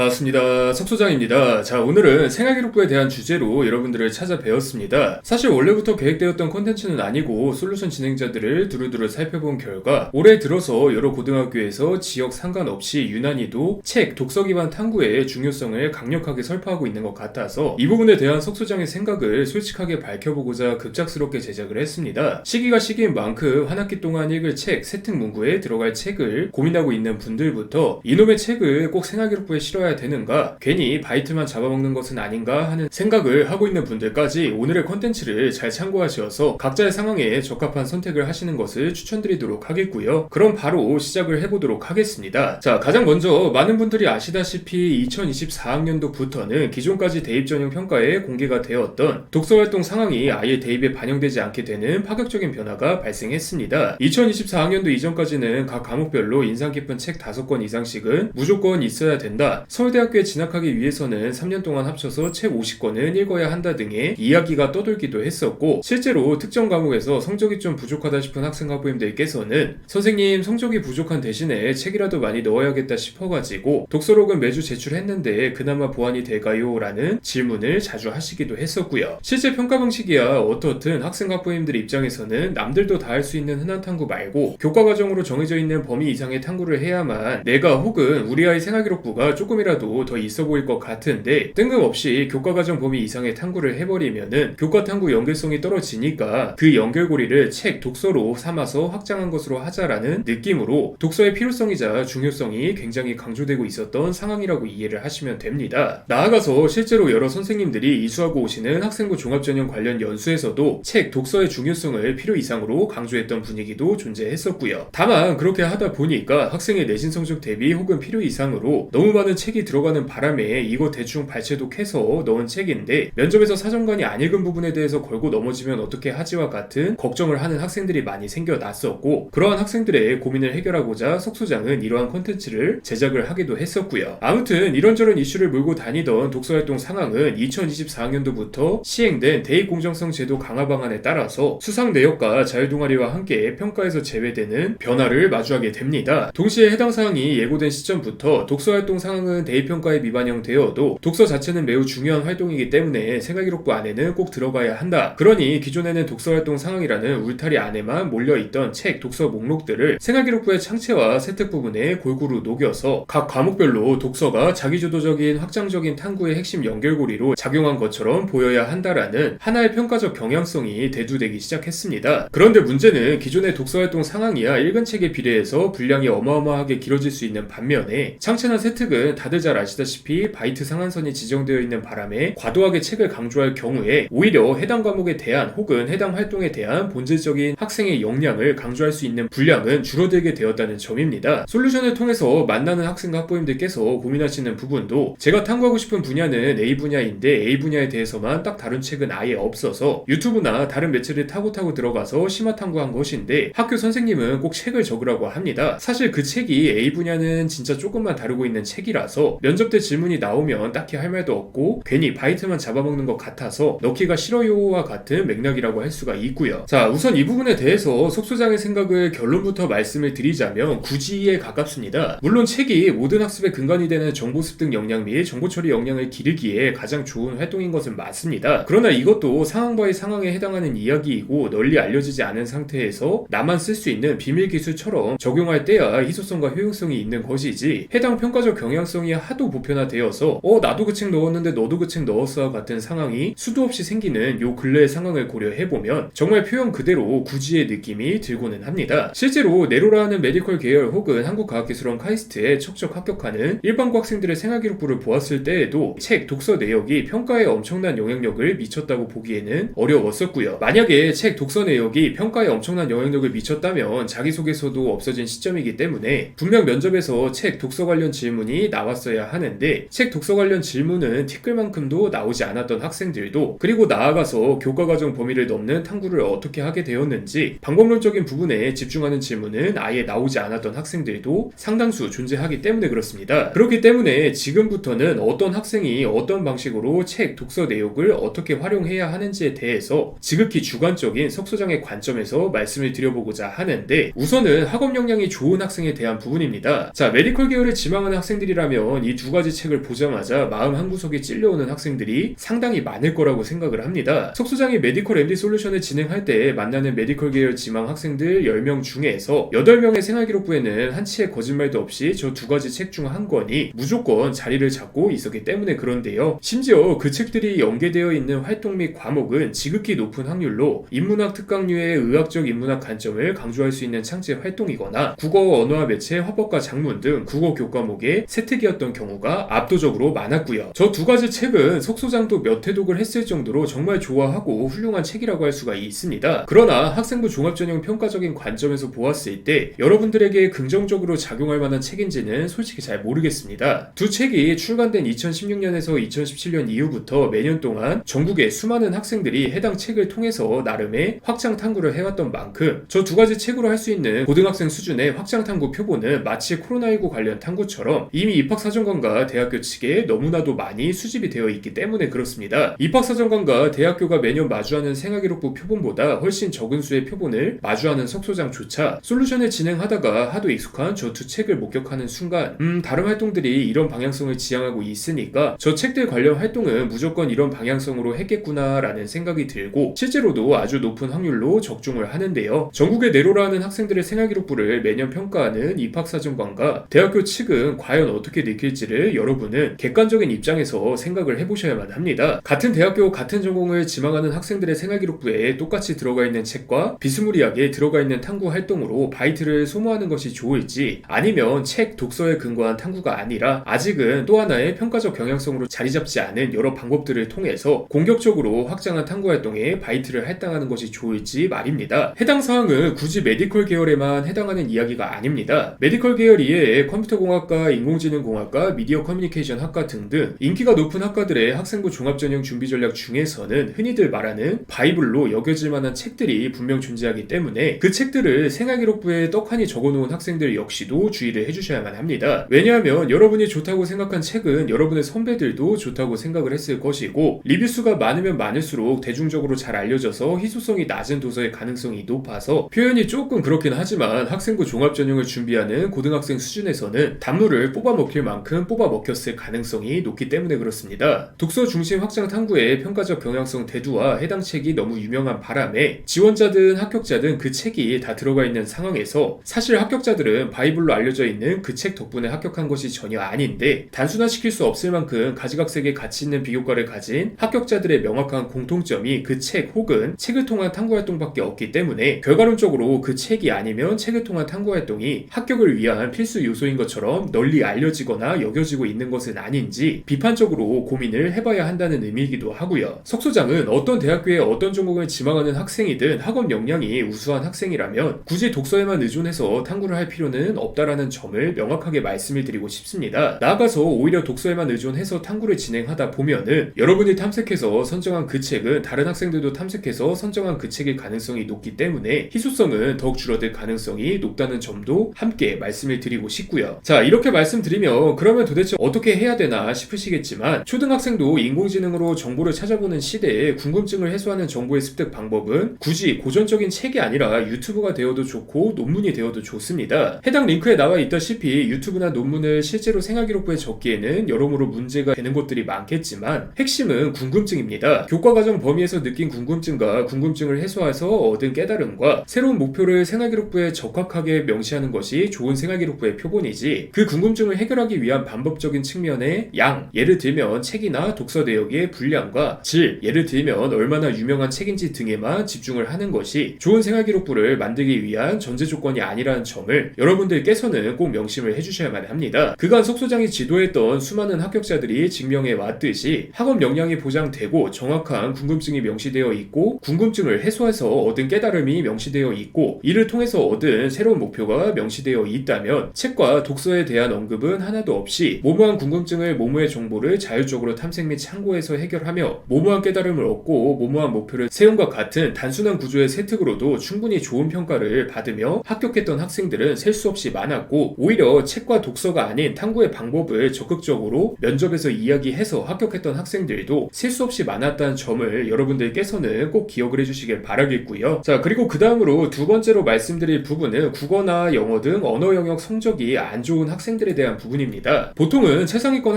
반갑습니다. 석소장입니다. 자, 오늘은 생활기록부에 대한 주제로 여러분들을 찾아뵈었습니다. 사실 원래부터 계획되었던 콘텐츠는 아니고 솔루션 진행자들을 두루두루 살펴본 결과 올해 들어서 여러 고등학교에서 지역 상관없이 유난히도 책, 독서 기반 탐구의 중요성을 강력하게 설파하고 있는 것 같아서 이 부분에 대한 석소장의 생각을 솔직하게 밝혀보고자 급작스럽게 제작을 했습니다. 시기가 시기인 만큼 한 학기 동안 읽을 책, 세특 문구에 들어갈 책을 고민하고 있는 분들부터 이놈의 책을 꼭 생활기록부에 실어야 되는가, 괜히 바이트만 잡아먹는 것은 아닌가 하는 생각을 하고 있는 분들까지 오늘의 콘텐츠를 잘 참고하셔서 각자의 상황에 적합한 선택을 하시는 것을 추천드리도록 하겠고요. 그럼 바로 시작을 해보도록 하겠습니다. 자, 가장 먼저 많은 분들이 아시다시피 2024학년도부터는 기존까지 대입 전형 평가에 공개가 되었던 독서활동 상황이 아예 대입에 반영되지 않게 되는 파격적인 변화가 발생했습니다. 2024학년도 이전까지는 각 과목별로 인상 깊은 책 5권 이상씩은 무조건 있어야 된다, 서울대학교에 진학하기 위해서는 3년 동안 합쳐서 책 50권은 읽어야 한다 등의 이야기가 떠돌기도 했었고, 실제로 특정 과목에서 성적이 좀 부족하다 싶은 학생 학부모님들께서는 선생님 성적이 부족한 대신에 책이라도 많이 넣어야겠다 싶어가지고 독서록은 매주 제출했는데 그나마 보완이 될까요? 라는 질문을 자주 하시기도 했었고요. 실제 평가 방식이야 어떻든 학생 학부모님들 입장에서는 남들도 다 할 수 있는 흔한 탐구 말고 교과과정으로 정해져 있는 범위 이상의 탐구를 해야만 내가 혹은 우리 아이 생활기록부가 조금이라도 더 있어 보일 것 같은데, 뜬금없이 교과과정 범위 이상의 탐구를 해버리면은 교과탐구 연결성이 떨어지니까 그 연결고리를 책, 독서로 삼아서 확장한 것으로 하자라는 느낌으로 독서의 필요성이자 중요성이 굉장히 강조되고 있었던 상황이라고 이해를 하시면 됩니다. 나아가서 실제로 여러 선생님들이 이수하고 오시는 학생부 종합전형 관련 연수에서도 책, 독서의 중요성을 필요 이상으로 강조했던 분위기도 존재했었고요. 다만 그렇게 하다 보니까 학생의 내신 성적 대비 혹은 필요 이상으로 너무 많은 책이 들어가는 바람에 이거 대충 발췌독해서 넣은 책인데 면접에서 사정관이 안 읽은 부분에 대해서 걸고 넘어지면 어떻게 하지와 같은 걱정을 하는 학생들이 많이 생겨났었고, 그러한 학생들의 고민을 해결하고자 석소장은 이러한 콘텐츠를 제작을 하기도 했었고요. 아무튼 이런저런 이슈를 몰고 다니던 독서활동 상황은 2024학년도부터 시행된 대입공정성 제도 강화 방안에 따라서 수상 내역과 자율동아리와 함께 평가에서 제외되는 변화를 마주하게 됩니다. 동시에 해당 사항이 예고된 시점부터 독서활동 상황은 대입평가에 미반영되어도 독서 자체는 매우 중요한 활동이기 때문에 생활기록부 안에는 꼭 들어가야 한다. 그러니 기존에는 독서활동 상황이라는 울타리 안에만 몰려있던 책, 독서 목록들을 생활기록부의 창체와 세특 부분에 골고루 녹여서 각 과목별로 독서가 자기주도적인 확장적인 탐구의 핵심 연결고리로 작용한 것처럼 보여야 한다라는 하나의 평가적 경향성이 대두되기 시작했습니다. 그런데 문제는 기존의 독서활동 상황이야 읽은 책에 비례해서 분량이 어마어마하게 길어질 수 있는 반면에 창체나 세특은 다들 잘 아시다시피 바이트 상한선이 지정되어 있는 바람에 과도하게 책을 강조할 경우에 오히려 해당 과목에 대한 혹은 해당 활동에 대한 본질적인 학생의 역량을 강조할 수 있는 분량은 줄어들게 되었다는 점입니다. 솔루션을 통해서 만나는 학생과 학부모님들께서 고민하시는 부분도 제가 탐구하고 싶은 분야는 A 분야인데 A 분야에 대해서만 딱 다룬 책은 아예 없어서 유튜브나 다른 매체를 타고 들어가서 심화 탐구한 것인데 학교 선생님은 꼭 책을 적으라고 합니다. 사실 그 책이 A 분야는 진짜 조금만 다루고 있는 책이라서 면접 때 질문이 나오면 딱히 할 말도 없고 괜히 바이트만 잡아먹는 것 같아서 넣기가 싫어요와 같은 맥락이라고 할 수가 있고요. 자, 우선 이 부분에 대해서 석소장의 생각을 결론부터 말씀을 드리자면 구지에 가깝습니다. 물론 책이 모든 학습의 근간이 되는 정보 습득 역량 및 정보 처리 역량을 기르기에 가장 좋은 활동인 것은 맞습니다. 그러나 이것도 상황 바이 상황에 해당하는 이야기이고 널리 알려지지 않은 상태에서 나만 쓸 수 있는 비밀 기술처럼 적용할 때야 희소성과 효용성이 있는 것이지, 해당 평가적 경향성이 하도 보편화되어서 나도 그 책 넣었는데 너도 그 책 넣었어 같은 상황이 수도 없이 생기는 요 근래의 상황을 고려해보면 정말 표현 그대로 구지의 느낌이 들고는 합니다. 실제로 네로라는 메디컬 계열 혹은 한국과학기술원 카이스트에 척척 합격하는 일반고 학생들의 생활기록부를 보았을 때에도 책, 독서 내역이 평가에 엄청난 영향력을 미쳤다고 보기에는 어려웠었고요. 만약에 책, 독서 내역이 평가에 엄청난 영향력을 미쳤다면 자기소개서도 없어진 시점이기 때문에 분명 면접에서 책, 독서 관련 질문이 나왔어야 하는데 책, 독서 관련 질문은 티끌만큼도 나오지 않았던 학생들도, 그리고 나아가서 교과과정 범위를 넘는 탐구를 어떻게 하게 되었는지 방법론적인 부분에 집중하는 질문은 아예 나오지 않았던 학생들도 상당수 존재하기 때문에 그렇습니다. 그렇기 때문에 지금부터는 어떤 학생이 어떤 방식으로 책, 독서 내용을 어떻게 활용해야 하는지에 대해서 지극히 주관적인 석소장의 관점에서 말씀을 드려보고자 하는데, 우선은 학업 역량이 좋은 학생에 대한 부분입니다. 자, 메디컬 계열을 지망하는 학생들이라면 왜냐하면 이 두 가지 책을 보자마자 마음 한구석에 찔려오는 학생들이 상당히 많을 거라고 생각을 합니다. 석 소장이 메디컬 MD 솔루션을 진행할 때 만나는 메디컬 계열 지망 학생들 10명 중에서 8명의 생활기록부에는 한치의 거짓말도 없이 저 두 가지 책 중 한 권이 무조건 자리를 잡고 있었기 때문에 그런데요. 심지어 그 책들이 연계되어 있는 활동 및 과목은 지극히 높은 확률로 인문학 특강류의 의학적 인문학 관점을 강조할 수 있는 창제 활동이거나 국어, 언어와 매체, 화법과 작문 등 국어 교과목의 세특이었던 경우가 압도적으로 많았고요. 저 두 가지 책은 석 소장도 몇 회독을 했을 정도로 정말 좋아하고 훌륭한 책이라고 할 수가 있습니다. 그러나 학생부 종합전형 평가적인 관점에서 보았을 때 여러분들에게 긍정적으로 작용할 만한 책인지는 솔직히 잘 모르겠습니다. 두 책이 출간된 2016년에서 2017년 이후부터 매년 동안 전국의 수많은 학생들이 해당 책을 통해서 나름의 확장 탐구를 해왔던 만큼 저 두 가지 책으로 할 수 있는 고등학생 수준의 확장 탐구 표본은 마치 코로나19 관련 탐구처럼 이미 입학사정관과 대학교 측에 너무나도 많이 수집이 되어 있기 때문에 그렇습니다. 입학사정관과 대학교가 매년 마주하는 생활기록부 표본보다 훨씬 적은 수의 표본을 마주하는 석 소장조차 솔루션을 진행하다가 하도 익숙한 저 두 책을 목격하는 순간 다른 활동들이 이런 방향성을 지향하고 있으니까 저 책들 관련 활동은 무조건 이런 방향성으로 했겠구나 라는 생각이 들고 실제로도 아주 높은 확률로 적중을 하는데요. 전국에 내로라하는 학생들의 생활기록부를 매년 평가하는 입학사정관과 대학교 측은 과연 어떻게 느낄지를 여러분은 객관적인 입장에서 생각을 해보셔야만 합니다. 같은 대학교 같은 전공을 지망하는 학생들의 생활기록부에 똑같이 들어가 있는 책과 비스무리하게 들어가 있는 탐구 활동으로 바이트를 소모하는 것이 좋을지 아니면 책 독서에 근거한 탐구가 아니라 아직은 또 하나의 평가적 경향성으로 자리 잡지 않은 여러 방법들을 통해서 공격적으로 확장한 탐구 활동에 바이트를 할당하는 것이 좋을지 말입니다. 해당 사항은 굳이 메디컬 계열에만 해당하는 이야기가 아닙니다. 메디컬 계열 이외에 컴퓨터공학과, 인공지능공학과, 미디어 커뮤니케이션 학과 등등 인기가 높은 학과들의 학생부 종합전형 준비 전략 중에서는 흔히들 말하는 바이블로 여겨질 만한 책들이 분명 존재하기 때문에 그 책들을 생활기록부에 떡하니 적어놓은 학생들 역시도 주의를 해주셔야만 합니다. 왜냐하면 여러분이 좋다고 생각한 책은 여러분의 선배들도 좋다고 생각을 했을 것이고 리뷰수가 많으면 많을수록 대중적으로 잘 알려져서 희소성이 낮은 도서의 가능성이 높아서 표현이 조금 그렇긴 하지만 학생부 종합전형을 준비하는 고등학생 수준에서는 단물을 뽑아먹힐 만큼 뽑아먹혔을 가능성이 높기 때문에 그렇습니다. 독서 중심 확장 탐구의 평가적 경향성 대두와 해당 책이 너무 유명한 바람에 지원자든 합격자든 그 책이 다 들어가 있는 상황에서 사실 합격자들은 바이블로 알려져 있는 그 책 덕분에 합격한 것이 전혀 아닌데 단순화시킬 수 없을 만큼 가지각색의 가치 있는 비교과를 가진 합격자들의 명확한 공통점이 그 책 혹은 책을 통한 탐구활동밖에 없기 때문에 결과론적으로 그 책이 아니면 책을 통한 탐구활동이 합격을 위한 필수 요소인 것처럼 널리 알려지거나 여겨지고 있는 것은 아닌지 비판적으로 고민을 해봐야 한다는 의미이기도 하고요. 석 소장은 어떤 대학교에 어떤 전공을 지망하는 학생이든 학업 역량이 우수한 학생이라면 굳이 독서에만 의존해서 탐구를 할 필요는 없다라는 점을 명확하게 말씀을 드리고 싶습니다. 나아가서 오히려 독서에만 의존해서 탐구를 진행하다 보면은 여러분이 탐색해서 선정한 그 책은 다른 학생들도 탐색해서 선정한 그 책일 가능성이 높기 때문에 희소성은 더욱 줄어들 가능성이 높다는 점도 함께 말씀을 드리고 싶고요. 자, 이렇게 말씀드리면 그러면 도대체 어떻게 해야 되나 싶으시겠지만 초등학생도 인공지능으로 정보를 찾아보는 시대에 궁금증을 해소하는 정보의 습득 방법은 굳이 고전적인 책이 아니라 유튜브가 되어도 좋고 논문이 되어도 좋습니다. 해당 링크에 나와 있다시피 유튜브나 논문을 실제로 생활기록부에 적기에는 여러모로 문제가 되는 것들이 많겠지만 핵심은 궁금증입니다. 교과과정 범위에서 느낀 궁금증과 궁금증을 해소해서 얻은 깨달음과 새로운 목표를 생활기록부에 적확하게 명시하는 것이 좋은 생활기록부의 표본이지 그 궁금증을 해결하기 위한 반복적인 측면의 양, 예를 들면 책이나 독서 내역의 분량과 질, 예를 들면 얼마나 유명한 책인지 등에만 집중을 하는 것이 좋은 생활기록부를 만들기 위한 전제 조건이 아니라는 점을 여러분들께서는 꼭 명심을 해주셔야만 합니다. 그간 석 소장이 지도했던 수많은 합격자들이 증명해 왔듯이 학업 역량이 보장되고 정확한 궁금증이 명시되어 있고 궁금증을 해소해서 얻은 깨달음이 명시되어 있고 이를 통해서 얻은 새로운 목표가 명시되어 있다면 책과 독서에 대한 언급은 하나도 없이 모모한 궁금증을 모모의 정보를 자율적으로 탐색 및 참고해서 해결하며 모모한 깨달음을 얻고 모모한 목표를 세움과 같은 단순한 구조의 세특으로도 충분히 좋은 평가를 받으며 합격했던 학생들은 셀 수 없이 많았고 오히려 책과 독서가 아닌 탐구의 방법을 적극적으로 면접에서 이야기해서 합격했던 학생들도 셀 수 없이 많았다는 점을 여러분들께서는 꼭 기억을 해주시길 바라겠고요. 자, 그리고 그 다음으로 두 번째로 말씀드릴 부분은 국어나 영어 등 언어 영역 성적이 안 좋은 학생들에 대한 부분입니다. 내용입니다. 보통은 최상위권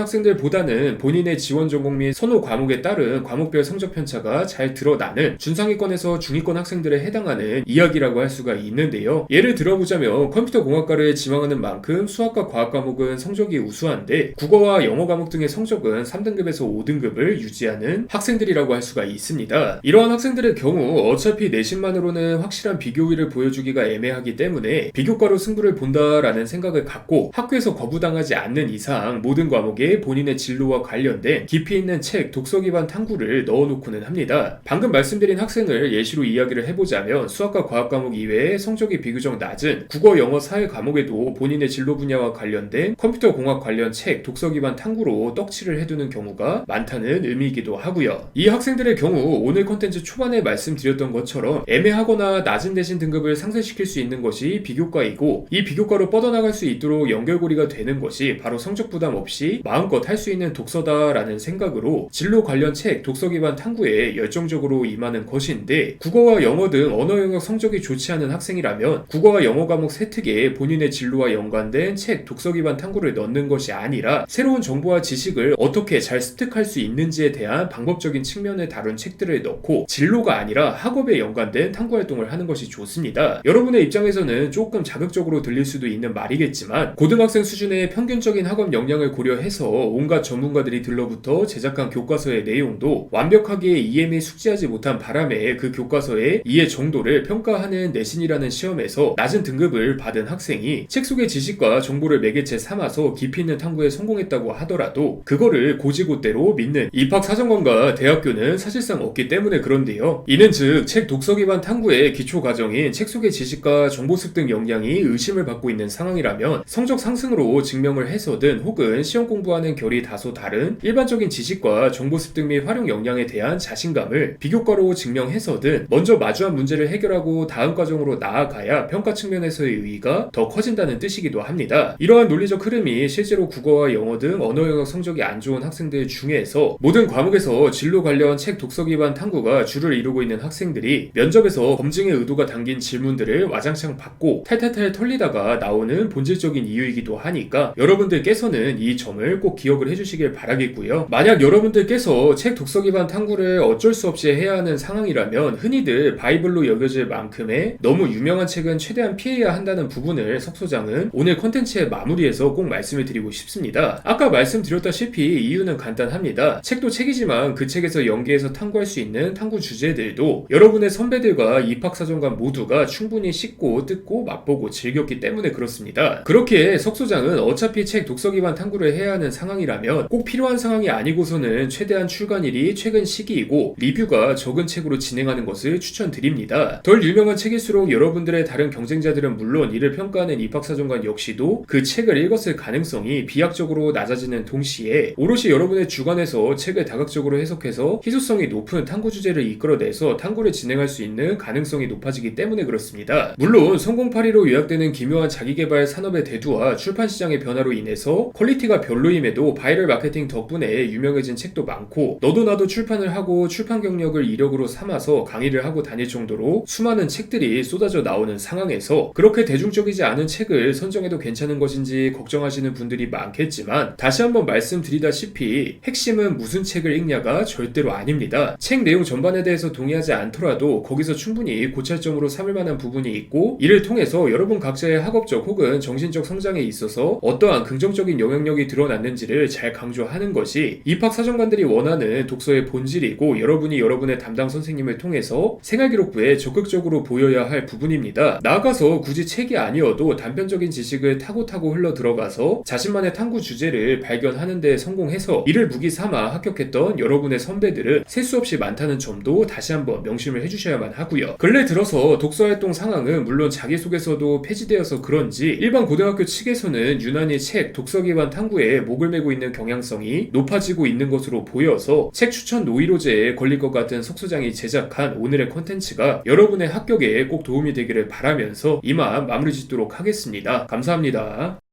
학생들보다는 본인의 지원 전공 및 선호 과목에 따른 과목별 성적 편차가 잘 드러나는 준상위권에서 중위권 학생들에 해당하는 이야기라고 할 수가 있는데요. 예를 들어보자면 컴퓨터공학과를 지망하는 만큼 수학과 과학 과목은 성적이 우수한데 국어와 영어 과목 등의 성적은 3등급에서 5등급을 유지하는 학생들이라고 할 수가 있습니다. 이러한 학생들의 경우 어차피 내신만으로는 확실한 비교위를 보여주기가 애매하기 때문에 비교과로 승부를 본다라는 생각을 갖고 학교에서 거부당하지 않는 이상 모든 과목에 본인의 진로와 관련된 깊이 있는 책, 독서 기반 탐구를 넣어놓고는 합니다. 방금 말씀드린 학생을 예시로 이야기를 해보자면 수학과 과학 과목 이외에 성적이 비교적 낮은 국어, 영어, 사회 과목에도 본인의 진로 분야와 관련된 컴퓨터 공학 관련 책, 독서 기반 탐구로 떡칠을 해두는 경우가 많다는 의미이기도 하고요. 이 학생들의 경우 오늘 콘텐츠 초반에 말씀드렸던 것처럼 애매하거나 낮은 내신 등급을 상쇄시킬 수 있는 것이 비교과이고 이 비교과로 뻗어나갈 수 있도록 연결고리가 되는 것이 바로 성적 부담 없이 마음껏 할 수 있는 독서다라는 생각으로 진로 관련 책, 독서 기반 탐구에 열정적으로 임하는 것인데 국어와 영어 등 언어 영역 성적이 좋지 않은 학생이라면 국어와 영어 과목 세특에 본인의 진로와 연관된 책, 독서 기반 탐구를 넣는 것이 아니라 새로운 정보와 지식을 어떻게 잘 습득할 수 있는지에 대한 방법적인 측면을 다룬 책들을 넣고 진로가 아니라 학업에 연관된 탐구 활동을 하는 것이 좋습니다. 여러분의 입장에서는 조금 자극적으로 들릴 수도 있는 말이겠지만 고등학생 수준의 평균적인 학업 역량을 고려해서 온갖 전문가들이 들러붙어 제작한 교과서의 내용도 완벽하게 이해 및 숙지하지 못한 바람에 그 교과서의 이해 정도를 평가하는 내신이라는 시험에서 낮은 등급을 받은 학생이 책 속의 지식과 정보를 매개체 삼아서 깊이 있는 탐구에 성공했다고 하더라도 그거를 고지고대로 믿는 입학사정관과 대학교는 사실상 없기 때문에 그런데요. 이는 즉 책 독서 기반 탐구의 기초 과정인 책 속의 지식과 정보 습득 역량이 의심을 받고 있는 상황이라면 성적 상승으로 증명을 해서든 혹은 시험 공부하는 결이 다소 다른 일반적인 지식과 정보 습득 및 활용 역량에 대한 자신감을 비교과로 증명해서든 먼저 마주한 문제를 해결하고 다음 과정으로 나아가야 평가 측면에서의 의의가 더 커진다는 뜻이기도 합니다. 이러한 논리적 흐름이 실제로 국어와 영어 등 언어 영역 성적이 안 좋은 학생들 중에서 모든 과목에서 진로 관련 책 독서 기반 탐구가 주를 이루고 있는 학생들이 면접에서 검증의 의도가 담긴 질문들을 와장창 받고 탈탈탈 털리다가 나오는 본질적인 이유이기도 하니까 여러분들께서는 이 점을 꼭 기억을 해주시길 바라겠고요. 만약 여러분들께서 책 독서 기반 탐구를 어쩔 수 없이 해야 하는 상황이라면 흔히들 바이블로 여겨질 만큼의 너무 유명한 책은 최대한 피해야 한다는 부분을 석 소장은 오늘 콘텐츠의 마무리에서 꼭 말씀을 드리고 싶습니다. 아까 말씀드렸다시피 이유는 간단합니다. 책도 책이지만 그 책에서 연계해서 탐구할 수 있는 탐구 주제들도 여러분의 선배들과 입학사정관 모두가 충분히 씹고 뜯고 맛보고 즐겼기 때문에 그렇습니다. 그렇게 석 소장은 어차피 책 독서 기반 탐구를 해야 하는 상황이라면 꼭 필요한 상황이 아니고서는 최대한 출간일이 최근 시기이고 리뷰가 적은 책으로 진행하는 것을 추천드립니다. 덜 유명한 책일수록 여러분들의 다른 경쟁자들은 물론 이를 평가하는 입학사정관 역시도 그 책을 읽었을 가능성이 비약적으로 낮아지는 동시에 오롯이 여러분의 주관에서 책을 다각적으로 해석해서 희소성이 높은 탐구 주제를 이끌어내서 탐구를 진행할 수 있는 가능성이 높아지기 때문에 그렇습니다. 물론 성공파리로 요약되는 기묘한 자기개발 산업의 대두와 출판시장의 변화로 인해서 퀄리티가 별로임에도 바이럴 마케팅 덕분에 유명해진 책도 많고 너도 나도 출판을 하고 출판 경력을 이력으로 삼아서 강의를 하고 다닐 정도로 수많은 책들이 쏟아져 나오는 상황에서 그렇게 대중적이지 않은 책을 선정해도 괜찮은 것인지 걱정하시는 분들이 많겠지만 다시 한번 말씀드리다시피 핵심은 무슨 책을 읽냐가 절대로 아닙니다. 책 내용 전반에 대해서 동의하지 않더라도 거기서 충분히 고찰점으로 삼을 만한 부분이 있고 이를 통해서 여러분 각자의 학업적 혹은 정신적 성장에 있어서 어떠한 긍정적인 영향력이 드러났는지를 잘 강조하는 것이 입학사정관들이 원하는 독서의 본질이고 여러분이 여러분의 담당 선생님을 통해서 생활기록부에 적극적으로 보여야 할 부분입니다. 나아가서 굳이 책이 아니어도 단편적인 지식을 타고 흘러 들어가서 자신만의 탐구 주제를 발견하는 데 성공해서 이를 무기 삼아 합격했던 여러분의 선배들은 셀 수 없이 많다는 점도 다시 한번 명심을 해주셔야만 하고요. 근래 들어서 독서활동 상황은 물론 자기소개서도 폐지되어서 그런지 일반 고등학교 측에서는 유난히 책, 독서 기반 탐구에 목을 메고 있는 경향성이 높아지고 있는 것으로 보여서 책 추천 노이로제에 걸릴 것 같은 석 소장이 제작한 오늘의 콘텐츠가 여러분의 합격에 꼭 도움이 되기를 바라면서 이만 마무리 짓도록 하겠습니다. 감사합니다.